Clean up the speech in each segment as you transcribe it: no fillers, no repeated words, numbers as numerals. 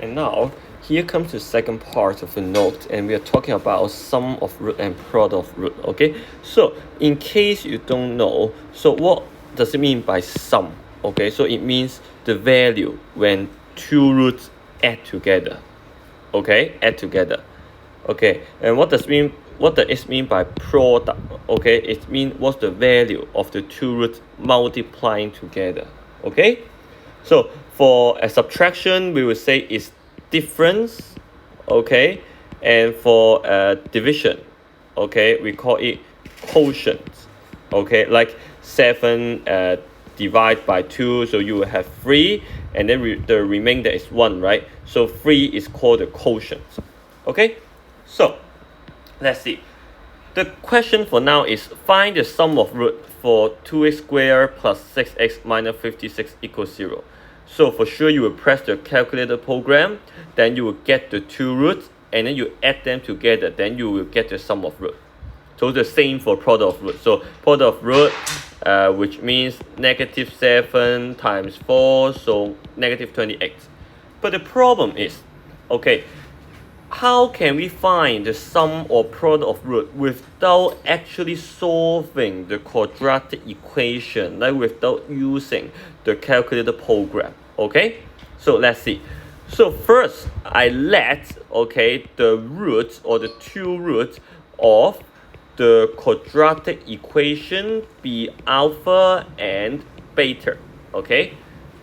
And now, here comes the second part of the note, and we are talking about sum of root and product of root, okay? So, in case you don't know, so what does it mean by sum? Okay, so it means the value when two roots add together, okay? Add together, okay? And what does it mean by product? Okay, it means what's the value of the two roots multiplying together, okay? So for a subtraction, we will say is difference, okay? And for a division, okay, we call it quotient, okay? Like 7 divided by 2, so you will have 3, and then the remainder is 1, right? So 3 is called the quotient, okay? So let's see. The question for now is find the sum of root for 2x squared plus 6x minus 56 equals 0. So for sure you will press the calculator program, then you will get the two roots, and then you add them together, then you will get the sum of root. So the same for product of root. So product of root, which means negative 7 times 4, so negative 28. But the problem is, okay, how can we find the sum or product of root without actually solving the quadratic equation, like without using the calculator program? Okay, so let's see. So first, I let, okay, the roots or the two roots of the quadratic equation be alpha and beta. Okay,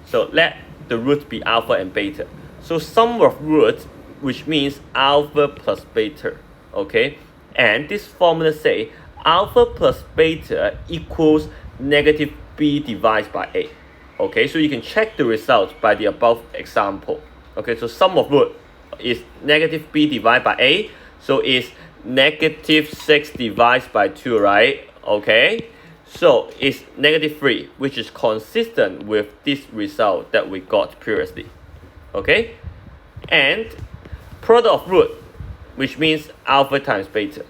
so let the roots be alpha and beta. So sum of roots, which means alpha plus beta, okay? And this formula say alpha plus beta equals negative b divided by a, okay? So you can check the results by the above example, okay? So sum of root is negative b divided by a, so it's negative 6 divided by 2, right? Okay, so it's negative 3, which is consistent with this result that we got previously, okay? And product of root, which means alpha times beta.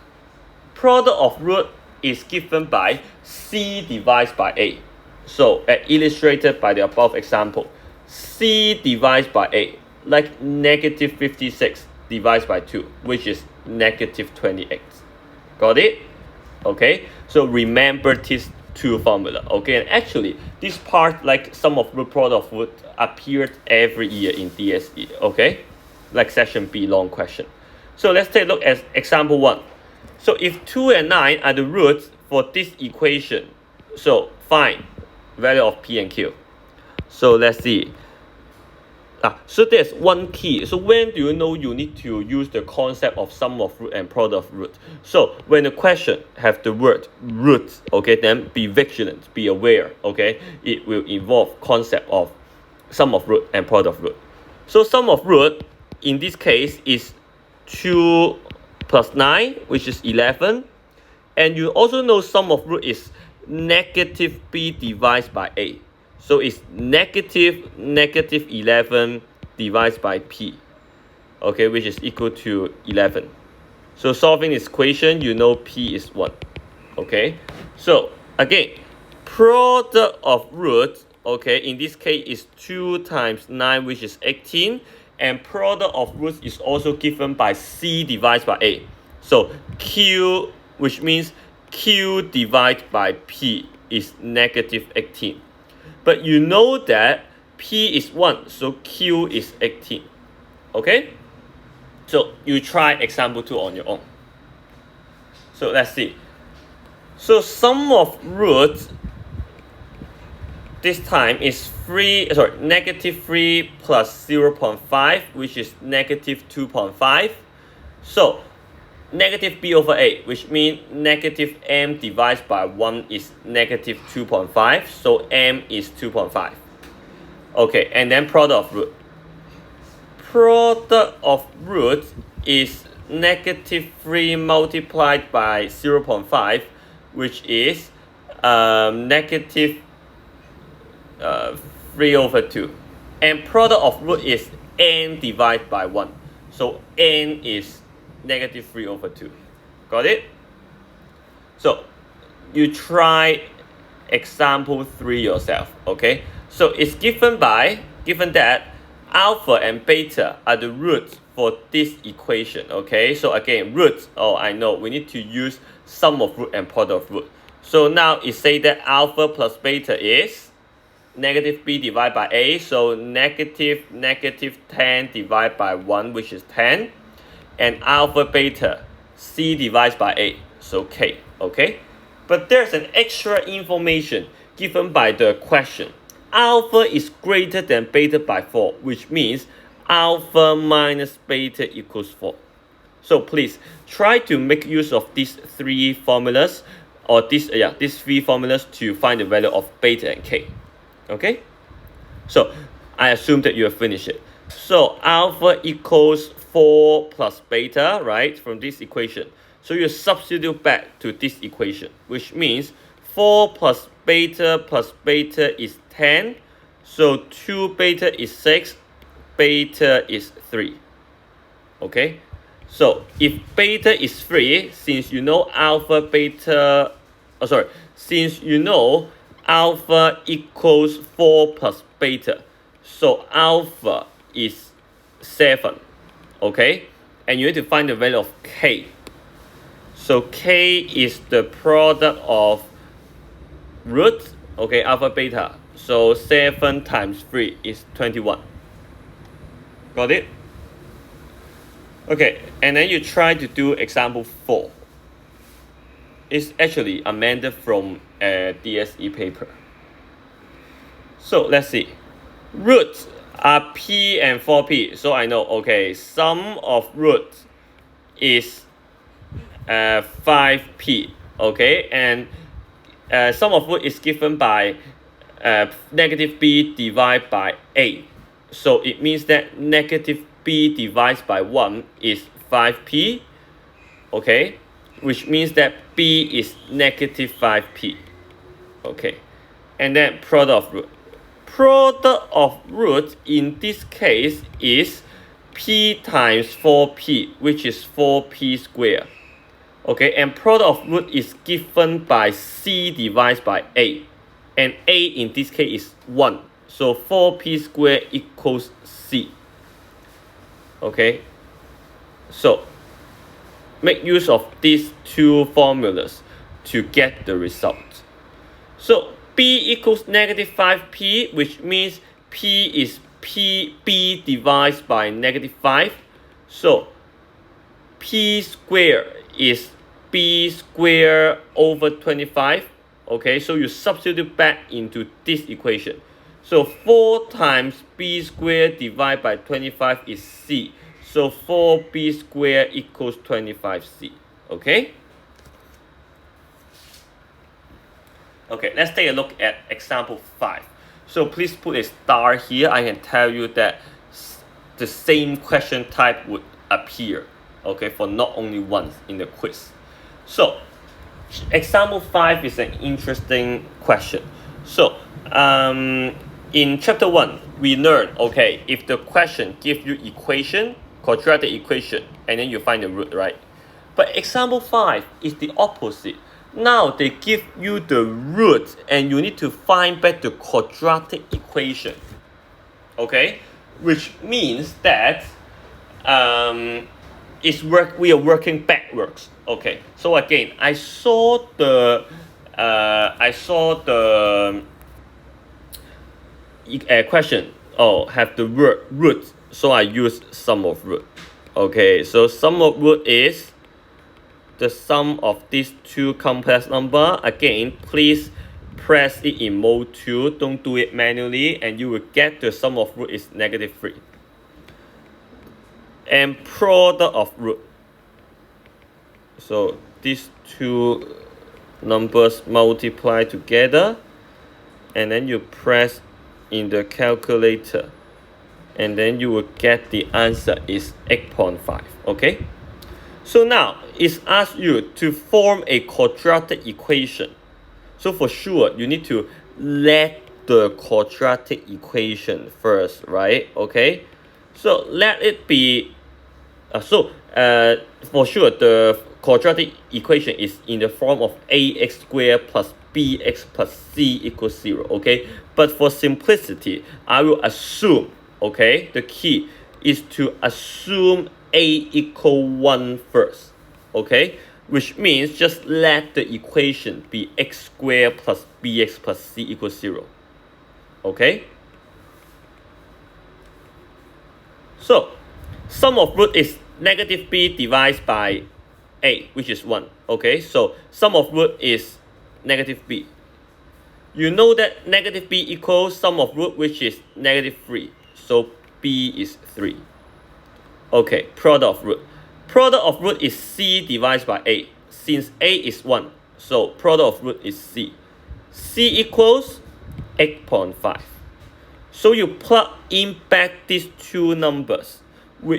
Product of root is given by c divided by a. So illustrated by the above example, c divided by a, like negative 56 divided by 2, which is negative 28. Got it? Okay, so remember these two formula, okay? And actually, this part, like sum of root, product of root, appeared every year in DSE, okay? Like section B, long question. So let's take a look at example 1. So if 2 and 9 are the roots for this equation, so find value of P and Q. So let's see. So there's one key. So when do you know you need to use the concept of sum of root and product of root? So when the question have the word root, okay, then be vigilant, be aware, okay? It will involve concept of sum of root and product of root. So sum of root in this case is 2 plus 9, which is 11. And you also know sum of root is negative b divided by a. So it's negative 11 divided by p, okay, which is equal to 11. So solving this equation, you know p is 1, okay? So again, product of root, okay, in this case is 2 times 9, which is 18. And product of roots is also given by c divided by a. So q, which means q divided by p is negative 18. But you know that p is 1, so q is 18. Okay? So you try example 2 on your own. So let's see. So sum of roots this time is negative 3 plus 0.5, which is negative 2.5. So negative b over a, which means negative m divided by 1 is negative 2.5. So m is 2.5. Okay, and then product of root. Product of root is negative 3 multiplied by 0.5, which is negative 3 over 2. And product of root is n divided by 1. So n is negative 3 over 2. Got it? So you try example 3 yourself, okay? So it's given that alpha and beta are the roots for this equation, okay? So again, roots, oh, I know, we need to use sum of root and product of root. So now it say that alpha plus beta is negative b divided by a, so negative 10 divided by 1, which is 10, and alpha beta, c divides by a, so k, okay? But there's an extra information given by the question. Alpha is greater than beta by 4, which means alpha minus beta equals 4. So please try to make use of these three formulas, or these three formulas to find the value of beta and k. Okay? So I assume that you have finished it. So alpha equals 4 plus beta, right, from this equation. So you substitute back to this equation, which means 4 plus beta is 10. So 2 beta is 6, beta is 3. Okay? So if beta is 3, since you know alpha beta, since you know alpha equals 4 plus beta, so alpha is 7. Okay? And you need to find the value of k. So k is the product of roots, okay, alpha beta. So 7 times 3 is 21. Got it? Okay, and then you try to do example 4. It's actually amended from a DSE paper. So let's see. Roots are p and 4p. So I know, okay, sum of roots is 5p, okay, and sum of root is given by negative b divided by a. So it means that negative b divided by 1 is 5p, okay, which means that b is negative 5p, okay. And then product of root. Product of root in this case is p times 4p, which is 4p squared. Okay, and product of root is given by c divided by a, and a in this case is 1. So 4p squared equals c. Okay, so make use of these two formulas to get the result. So b equals negative 5p, which means p is b divided by negative 5. So p squared is b squared over 25. Okay, so you substitute back into this equation. So 4 times b squared divided by 25 is c. So 4b squared equals 25c. Okay? Okay, let's take a look at example 5. So please put a star here. I can tell you that the same question type would appear, okay, for not only once in the quiz. So example 5 is an interesting question. So in chapter 1, we learned, okay, if the question gives you equation, quadratic equation, and then you find the root, right? But example 5 is the opposite. Now they give you the root and you need to find back the quadratic equation. Okay? Which means that we are working backwards. Okay. So again, I saw the question, have the word root, so I use sum of root. Okay, so sum of root is the sum of these two complex number. Again, please press it in mode 2, don't do it manually, and you will get the sum of root is negative 3. And product of root. So these two numbers multiply together, and then you press in the calculator, and then you will get the answer is 8.5. Okay, so now it's asked you to form a quadratic equation. So for sure you need to let the quadratic equation first, right? Okay, so let it be for sure the quadratic equation is in the form of ax squared plus bx plus c equals 0. Okay, but for simplicity, I will assume okay, the key is to assume a equal 1 first, okay, which means just let the equation be x squared plus bx plus c equals 0, okay. So sum of root is negative b divided by a, which is 1, okay. So sum of root is negative b. You know that negative b equals sum of root, which is negative 3. So b is 3. Okay, product of root. Product of root is c divided by a. Since a is 1, so product of root is c. c equals 8.5. So you plug in back these two numbers.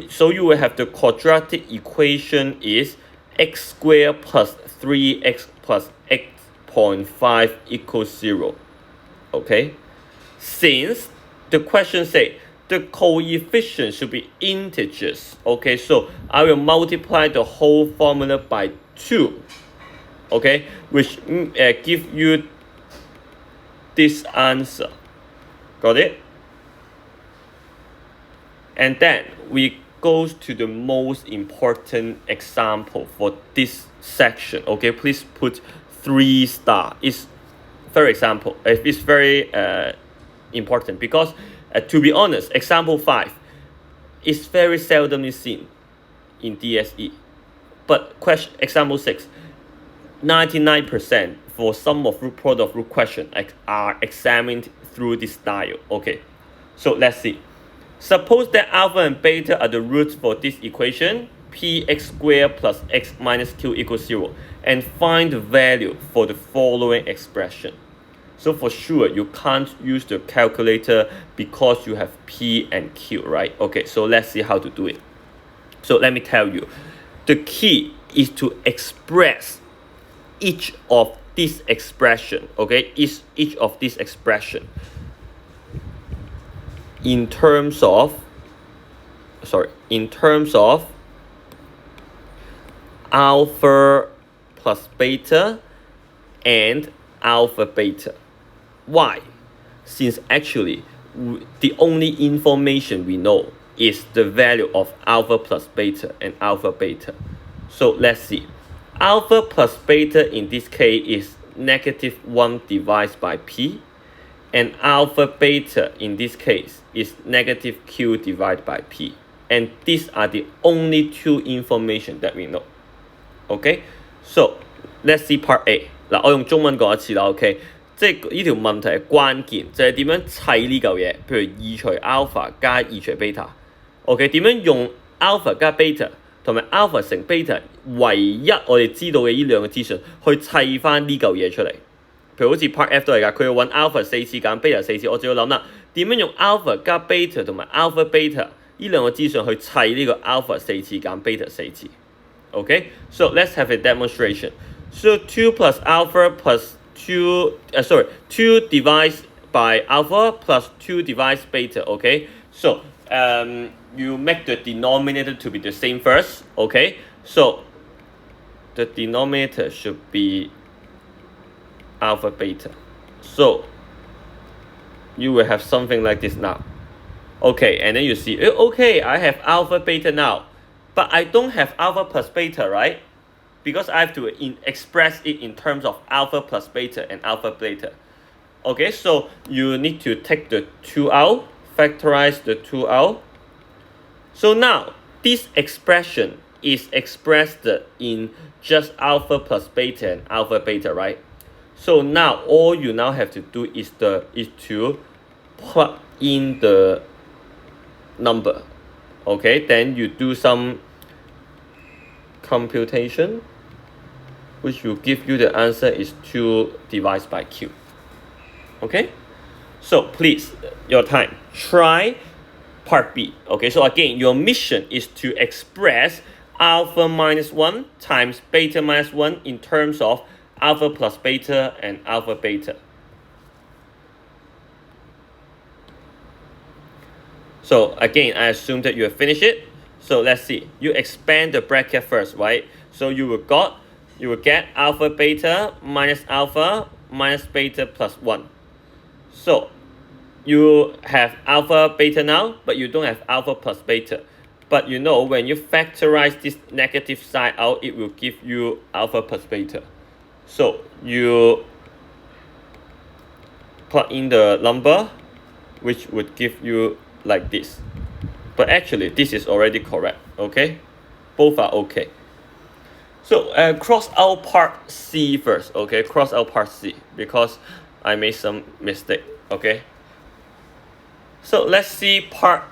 So you will have the quadratic equation is x squared plus 3x plus 8.5 equals 0. Okay? Since the question say the coefficient should be integers. Okay, so I will multiply the whole formula by 2. Okay, which give you this answer. Got it? And then we goes to the most important example for this section. Okay, please put 3 star. It's very example. It's very important because to be honest, example 5 is very seldomly seen in DSE. But question example 6, 99% for sum of root product of root question are examined through this style. Okay, so let's see. Suppose that alpha and beta are the roots for this equation, px squared plus x minus q equals 0, and find the value for the following expression. So for sure, you can't use the calculator because you have p and q, right? Okay, so let's see how to do it. So let me tell you, the key is to express each of this expression, okay? Each of this expression in terms of alpha plus beta and alpha beta. Why? Since actually the only information we know is the value of alpha plus beta and alpha beta. So let's see. Alpha plus beta in this case is negative 1 divided by p, and alpha beta in this case is negative q divided by p. And these are the only two information that we know. Okay, so let's see part A. 嗱，我用中文講一次啦 ，OK， 即係呢條問題嘅關鍵就係點樣砌呢嚿嘢，譬如2除 alpha 加2除 beta。OK， 點樣用 alpha 加 beta 同埋 alpha 乘 beta 唯一我哋知道嘅呢兩個資訊去砌翻呢嚿嘢出嚟。譬如好似 part F 都係㗎，佢要揾 alpha 4次減 beta 4次，我就要諗啦，點樣用 alpha 加 beta 同埋 alpha beta 呢兩個資訊去砌呢個 alpha 4次減 beta 4次。Okay, so let's have a demonstration. So 2 plus alpha plus 2 divided by alpha plus 2 divides beta. Okay, so you make the denominator to be the same first. Okay, so the denominator should be alpha beta. So you will have something like this now. Okay, and then you see, okay, I have alpha beta now. But I don't have alpha plus beta, right? Because I have to express it in terms of alpha plus beta and alpha beta. Okay, so you need to take the 2 out, factorize the 2 out. So now, this expression is expressed in just alpha plus beta and alpha beta, right? So now, all you now have to do is to plug in the number. Okay, then you do some computation, which will give you the answer is 2 divided by q. Okay, so please, your time, try part B. Okay, so again, your mission is to express alpha minus 1 times beta minus 1 in terms of alpha plus beta and alpha beta. So again, I assume that you have finished it. So let's see. You expand the bracket first, right? So you will get alpha beta minus beta plus 1. So you have alpha beta now, but you don't have alpha plus beta. But you know, when you factorize this negative side out, it will give you alpha plus beta. So you plug in the number, which would give you like this. But actually, this is already correct, okay? Both are okay. So cross out part C first, okay? Cross out part C, because I made some mistake, okay? So let's see part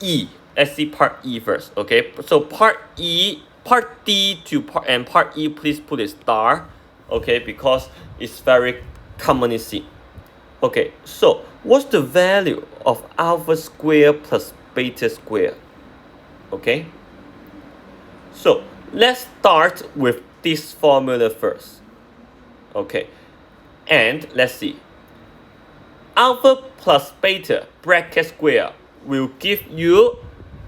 E. Let's see part E first, okay? So part E, part D to part E, please put a star, okay? Because it's very commonly seen. Okay, so what's the value of alpha square plus beta square? Okay, so let's start with this formula first. Okay, and let's see. Alpha plus beta bracket square will give you,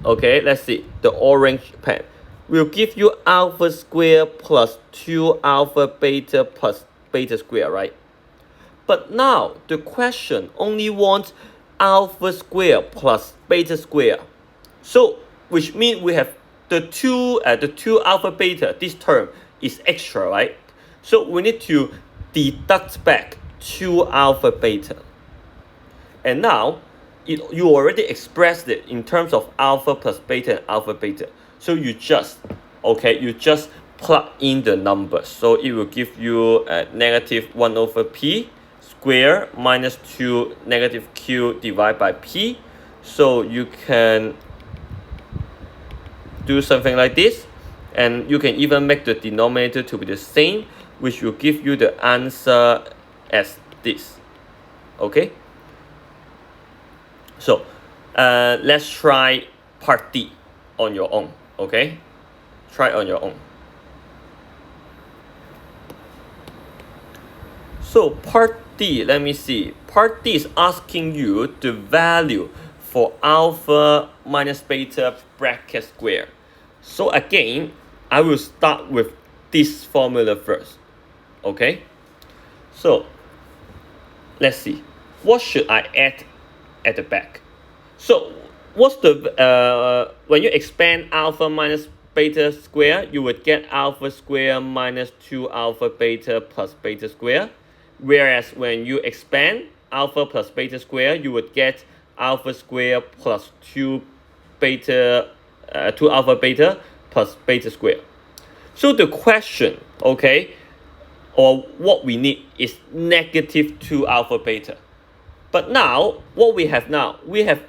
okay, let's see, the orange pen will give you alpha square plus 2 alpha beta plus beta square, right? But now the question only wants alpha square plus beta square. So which means we have the two alpha beta, this term is extra, right? So we need to deduct back 2 alpha beta. And now you already expressed it in terms of alpha plus beta and alpha beta. So you just plug in the numbers. So it will give you negative 1 over p square minus 2 negative q divided by p. So you can do something like this, and you can even make the denominator to be the same, which will give you the answer as this. Okay, so let's try part D on your own. Okay, try on your own. So part D, let me see. Part D is asking you the value for alpha minus beta bracket square. So again, I will start with this formula first. Okay? So let's see. What should I add at the back? So what's the when you expand alpha minus beta square, you would get alpha square minus 2 alpha beta plus beta square. Whereas when you expand alpha plus beta square, you would get alpha square plus 2 alpha beta plus beta square. So the question, okay, or what we need is negative 2 alpha beta. But now, what we have now, we have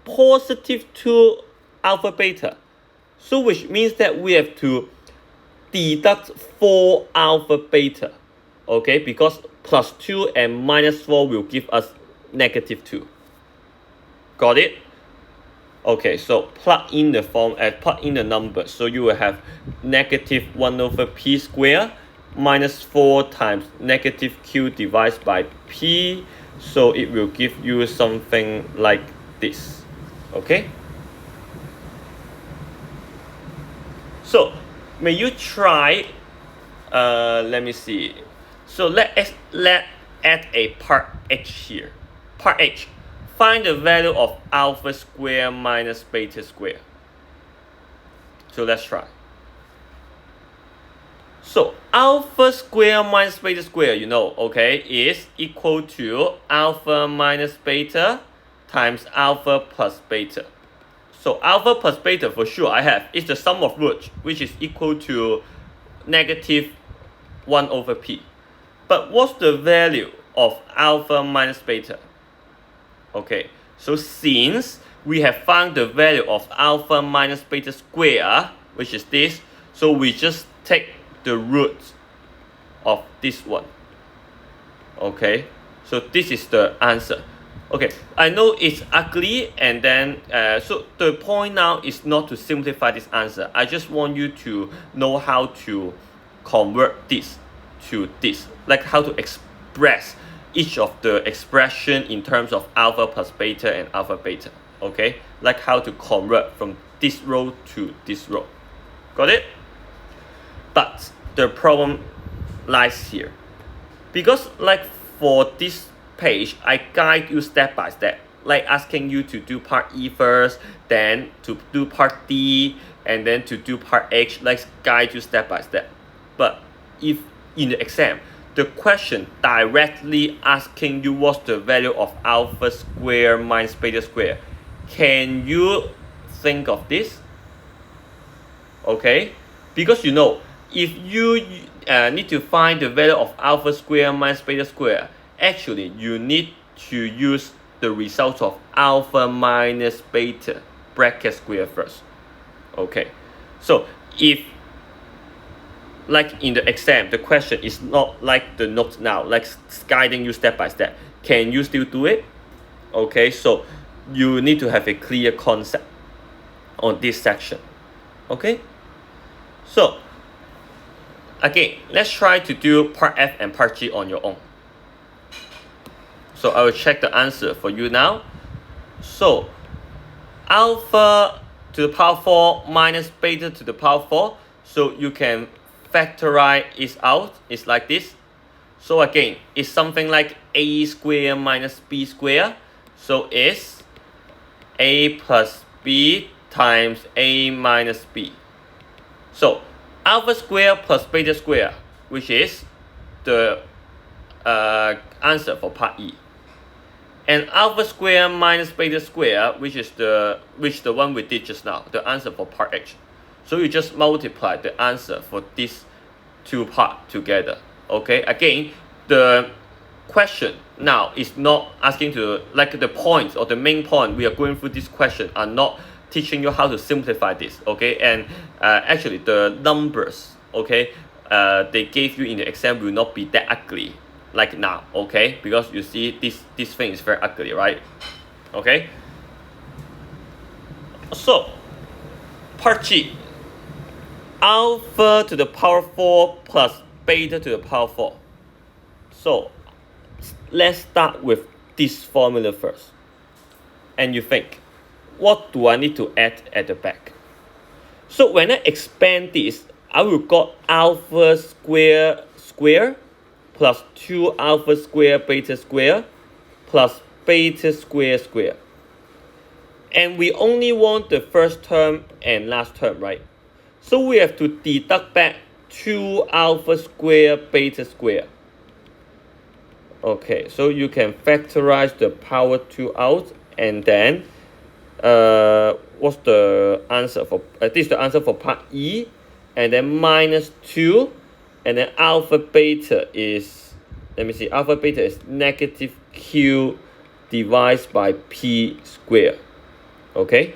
positive 2 alpha beta. So which means that we have to deduct 4 alpha beta. Okay, because plus 2 and minus 4 will give us negative 2. Got it? Okay, so plug in the numbers. So you will have negative 1 over p square minus 4 times negative q divided by p. So it will give you something like this. Okay? So may you try, let me see. So let add a part h here. Part h. Find the value of alpha square minus beta square. So let's try. So alpha square minus beta square, you know, okay, is equal to alpha minus beta times alpha plus beta. So alpha plus beta for sure I have is the sum of roots, which is equal to negative 1 over p. But what's the value of alpha minus beta? Okay, so since we have found the value of alpha minus beta square, which is this, so we just take the root of this one. Okay, so this is the answer. Okay, I know it's ugly, and then so the point now is not to simplify this answer. I just want you to know how to convert this to this, like how to express each of the expression in terms of alpha plus beta and alpha beta. Okay, like how to convert from this row to this row. Got it? But the problem lies here, because like for this page, I guide you step by step, like asking you to do part E first, then to do part D, and then to do part H, like guide you step by step. But if in the exam, the question directly asking you what's the value of alpha square minus beta square, can you think of this? Okay, because you know, if you need to find the value of alpha square minus beta square, actually you need to use the result of alpha minus beta bracket square first. Okay, so if like in the exam, the question is not like the notes now, like guiding you step by step, can you still do it? Okay, so you need to have a clear concept on this section. Okay, so again, let's try to do part F and part G on your own. So I will check the answer for you now. So alpha to the power 4 minus beta to the power 4. So you can factorize it out. It's like this. So again, it's something like a square minus b square. So it's a plus b times a minus b. So alpha square plus beta square, which is the answer for part E. And alpha square minus beta square, which is the one we did just now, the answer for part H. So you just multiply the answer for these two parts together. Okay, again, the question now is not asking to, like the points or the main point we are going through this question are not teaching you how to simplify this. Okay, and actually the numbers, okay, they gave you in the exam will not be that ugly like now. Okay, because you see this thing is very ugly, right? Okay, so part G, alpha to the power 4 plus beta to the power 4. So let's start with this formula first. And you think, what do I need to add at the back? So when I expand this, I will got alpha square plus 2 alpha square beta square plus beta square square. And we only want the first term and last term, right? So we have to deduct back 2 alpha square beta square. Okay, so you can factorize the power 2 out, and then what's the answer for this is the answer for part E, and then minus 2, and then alpha beta is, let me see, alpha beta is negative q divided by p square. Okay,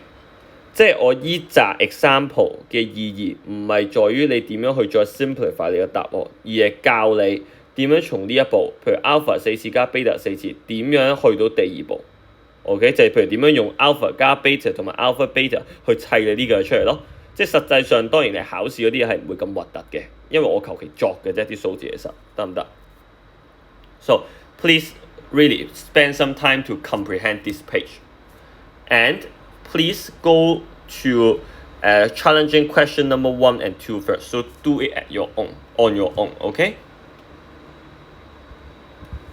即係我依集 example 嘅意義唔係在於你點樣去再 simplify 你嘅答案，而係教你點樣從呢一步，譬如 alpha 4次加 beta 4次，點樣去到第二步。OK， 就係譬如點樣用 alpha 加 beta 同埋 alpha beta 去砌你呢個出嚟咯。即係實際上當然係考試嗰啲嘢係唔會咁核突嘅，因為我求其作嘅啫啲數字其實得唔得 ？So please really spend some time to comprehend this page, and please go to challenging question number 1 and 2 first. So do it on your own, okay?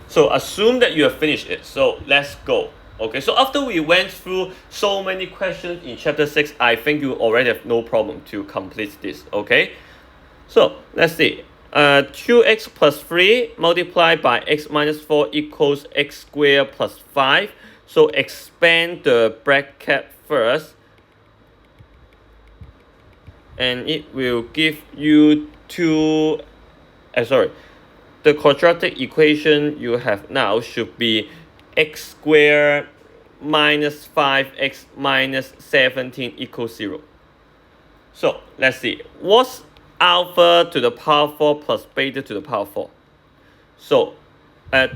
So assume that you have finished it. So let's go. Okay, so after we went through so many questions in chapter 6, I think you already have no problem to complete this, okay? So let's see. 2x plus 3 multiplied by x minus 4 equals x squared plus 5. So expand the bracket first, and it will give you the quadratic equation you have now should be x squared minus 5x minus 17 equals 0. So let's see, what's alpha to the power 4 plus beta to the power 4? So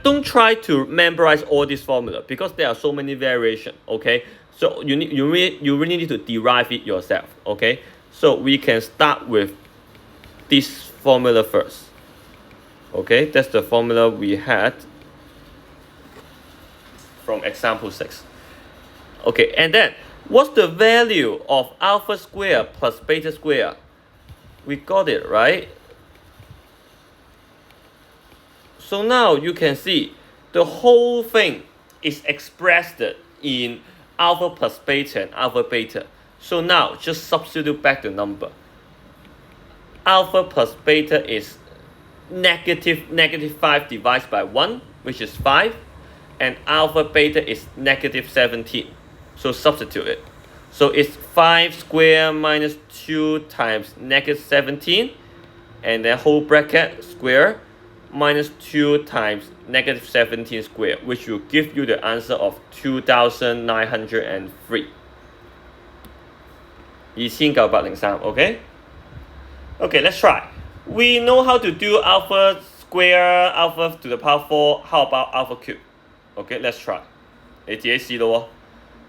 don't try to memorize all this formula because there are so many variations. Okay, so you really need to derive it yourself. Okay, so we can start with this formula first. Okay, that's the formula we had from example 6. Okay, and then what's the value of alpha square plus beta square? We got it, right? So now you can see the whole thing is expressed in alpha plus beta and alpha beta. So now just substitute back the number. Alpha plus beta is negative 5 divided by 1, which is 5. And alpha beta is negative 17. So substitute it. So it's 5 squared minus 2 times negative 17. And then whole bracket square minus 2 times negative 17 squared, which will give you the answer of 2,903. 2903, okay? Okay, let's try. We know how to do alpha square, alpha to the power 4. How about alpha cube? Okay, let's try. 你自己試咯喎。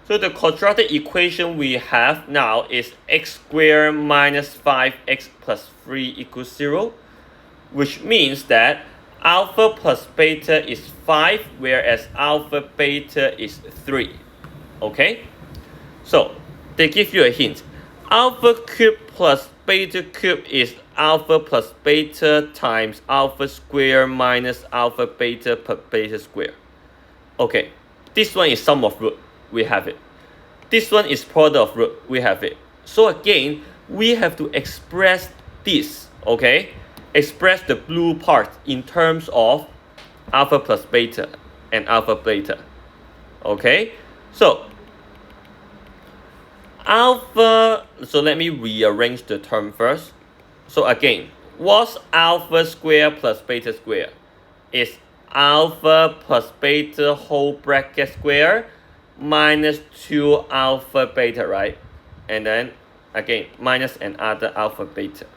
So the quadratic equation we have now is x squared minus 5x plus 3 equals 0, which means that alpha plus beta is 5, whereas alpha beta is 3. Okay? So, they give you a hint. Alpha cube plus beta cube is alpha plus beta times alpha squared minus alpha beta per beta squared. Okay, this one is sum of root. We have it. This one is product of root. We have it. So again, we have to express this, okay? Express the blue part in terms of alpha plus beta and alpha beta. Okay? So alpha, so let me rearrange the term first. So again, what's alpha square plus beta square? It's alpha plus beta whole bracket square minus 2 alpha beta, right? And then again minus another alpha beta.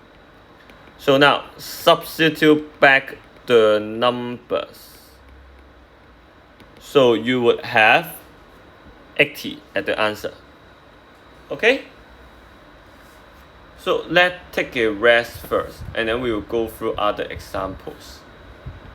So now substitute back the numbers. So you would have 80 at the answer. Okay? So let's take a rest first, and then we will go through other examples.